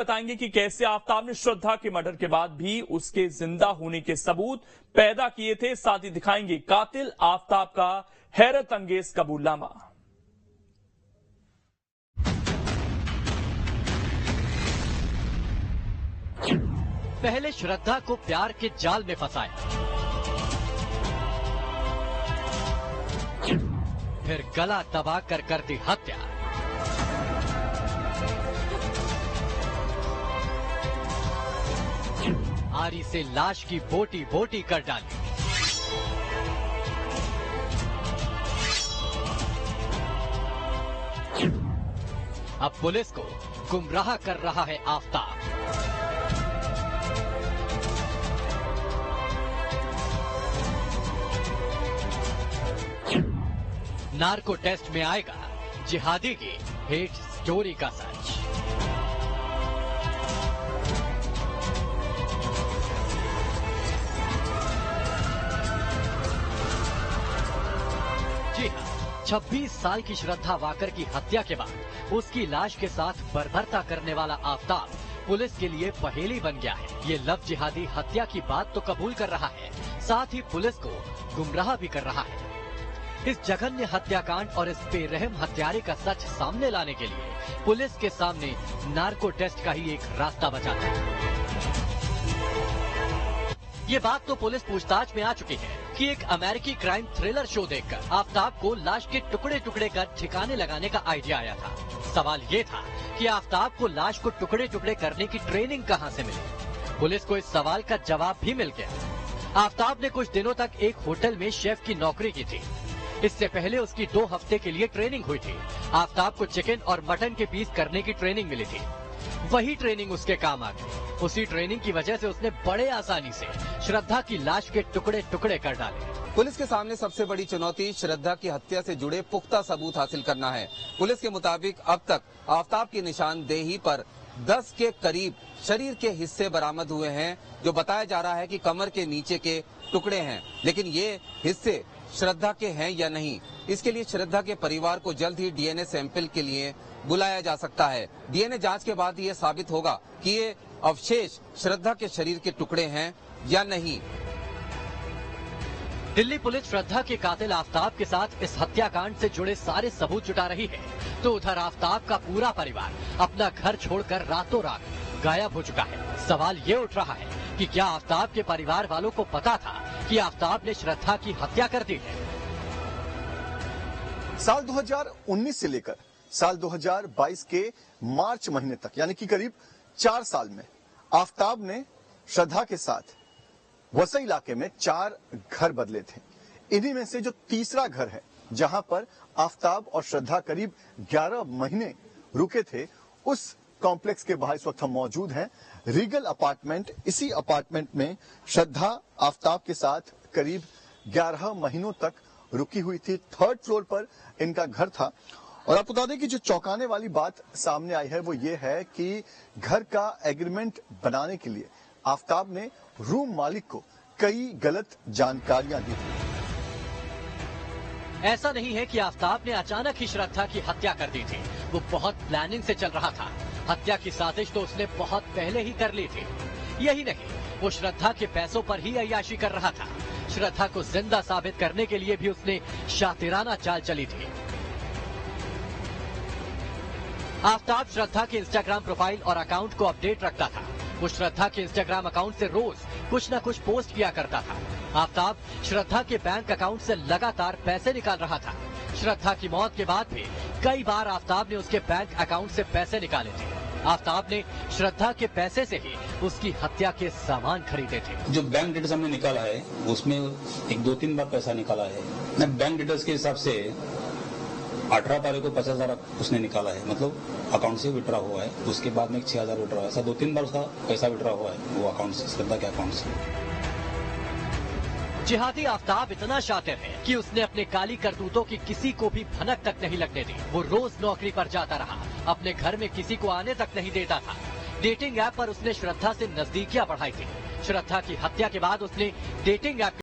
बताएंगे कि कैसे आफ्ताब ने श्रद्धा के मर्डर के बाद भी उसके जिंदा होने के सबूत पैदा किए थे। साथ ही दिखाएंगे कातिल आफ्ताब का हैरत अंगेज कबूलनामा। पहले श्रद्धा को प्यार के जाल में फंसाया, फिर गला दबाकर कर दी हत्या। आरी से लाश की बोटी बोटी कर डाली। अब पुलिस को गुमराह कर रहा है आफ्ताब। नार्को टेस्ट में आएगा जिहादी की हेट स्टोरी का सच। जी हाँ, 26 साल की श्रद्धा वाकर की हत्या के बाद उसकी लाश के साथ बर्बरता करने वाला आफ्ताब पुलिस के लिए पहेली बन गया है। ये लव जिहादी हत्या की बात तो कबूल कर रहा है, साथ ही पुलिस को गुमराह भी कर रहा है। इस जघन्य हत्याकांड और इस बेरहम हत्यारे का सच सामने लाने के लिए पुलिस के सामने नार्को टेस्ट का ही एक रास्ता बचा था। ये बात तो पुलिस पूछताछ में आ चुकी है कि एक अमेरिकी क्राइम थ्रिलर शो देखकर आफ्ताब को लाश के टुकड़े टुकड़े कर ठिकाने लगाने का आइडिया आया था। सवाल ये था कि आफ्ताब को लाश को टुकड़े टुकड़े करने की ट्रेनिंग कहां से मिली। पुलिस को इस सवाल का जवाब भी मिल गया। आफ्ताब ने कुछ दिनों तक एक होटल में शेफ की नौकरी की थी। इससे पहले उसकी 2 हफ्ते के लिए ट्रेनिंग हुई थी। आफ्ताब को चिकन और मटन के पीस करने की ट्रेनिंग मिली थी। वही ट्रेनिंग उसके काम आ गई। उसी ट्रेनिंग की वजह से उसने बड़े आसानी से श्रद्धा की लाश के टुकड़े टुकड़े कर डाले। पुलिस के सामने सबसे बड़ी चुनौती श्रद्धा की हत्या से जुड़े पुख्ता सबूत हासिल करना है। पुलिस के मुताबिक अब तक आफ्ताब की निशानदेही पर 10 के करीब शरीर के हिस्से बरामद हुए हैं, जो बताया जा रहा है कि कमर के नीचे के टुकड़े हैं। लेकिन ये हिस्से श्रद्धा के हैं या नहीं, इसके लिए श्रद्धा के परिवार को जल्द ही डीएनए सैंपल के लिए बुलाया जा सकता है। डीएनए जांच के बाद ये साबित होगा कि ये अवशेष श्रद्धा के शरीर के टुकड़े हैं या नहीं। दिल्ली पुलिस श्रद्धा के कातिल आफ्ताब के साथ इस हत्याकांड से जुड़े सारे सबूत जुटा रही है, तो उधर आफ्ताब का पूरा परिवार अपना घर छोड़कर रातों रात गायब हो चुका है। सवाल ये उठ रहा है कि क्या आफ्ताब के परिवार वालों को पता था कि आफ्ताब ने श्रद्धा की हत्या कर दी है। साल 2019 से लेकर साल 2022 के मार्च महीने तक, यानी कि करीब 4 साल में आफ्ताब ने श्रद्धा के साथ वसई इलाके में 4 घर बदले थे। इन्हीं में से जो तीसरा घर है, जहां पर आफ्ताब और श्रद्धा करीब 11 महीने रुके थे, उस कॉम्प्लेक्स के बाहर इस वक्त हम मौजूद हैं। रीगल अपार्टमेंट, इसी अपार्टमेंट में श्रद्धा आफ्ताब के साथ करीब 11 महीनों तक रुकी हुई थी। 3rd फ्लोर पर इनका घर था। और आपको बता दें कि जो चौंकाने वाली बात सामने आई है वो ये है कि घर का एग्रीमेंट बनाने के लिए आफ्ताब ने रूम मालिक को कई गलत जानकारियां दी थी। ऐसा नहीं है कि आफ्ताब ने अचानक ही श्रद्धा की हत्या कर दी थी। वो बहुत प्लानिंग से चल रहा था। हत्या की साजिश तो उसने बहुत पहले ही कर ली थी। यही नहीं, वो श्रद्धा के पैसों पर ही अय्याशी कर रहा था। श्रद्धा को जिंदा साबित करने के लिए भी उसने शातिराना चाल चली थी। आफ्ताब श्रद्धा के इंस्टाग्राम प्रोफाइल और अकाउंट को अपडेट रखता था। वो श्रद्धा के इंस्टाग्राम अकाउंट से रोज कुछ न कुछ पोस्ट किया करता था। आफ्ताब श्रद्धा के बैंक अकाउंट से लगातार पैसे निकाल रहा था। श्रद्धा की मौत के बाद भी कई बार आफ्ताब ने उसके बैंक अकाउंट से पैसे निकाले थे। आफ्ताब ने श्रद्धा के पैसे से ही उसकी हत्या के सामान खरीदे थे। जो बैंक डिटेल्स हमने निकाला है उसमें 1-2-3 बार पैसा निकाला है। मैं बैंक डिटेल्स के हिसाब से 18 तारीख को 50,000 उसने निकाला है, मतलब अकाउंट से विड्रॉ हुआ है। उसके बाद में 6,000 विड्रॉ हुआ है। ऐसा 2-3 बार उसका पैसा विड्रॉ हुआ है वो अकाउंट से, श्रद्धा के अकाउंट से। जिहादी आफ्ताब इतना शातिर है कि उसने अपने काली करतूतों की किसी को भी भनक तक नहीं लगने दी। वो रोज नौकरी पर जाता रहा, अपने घर में किसी को आने तक नहीं देता था। डेटिंग ऐप पर उसने श्रद्धा से नजदीकियां बढ़ाई थी। श्रद्धा की हत्या के बाद उसने डेटिंग ऐप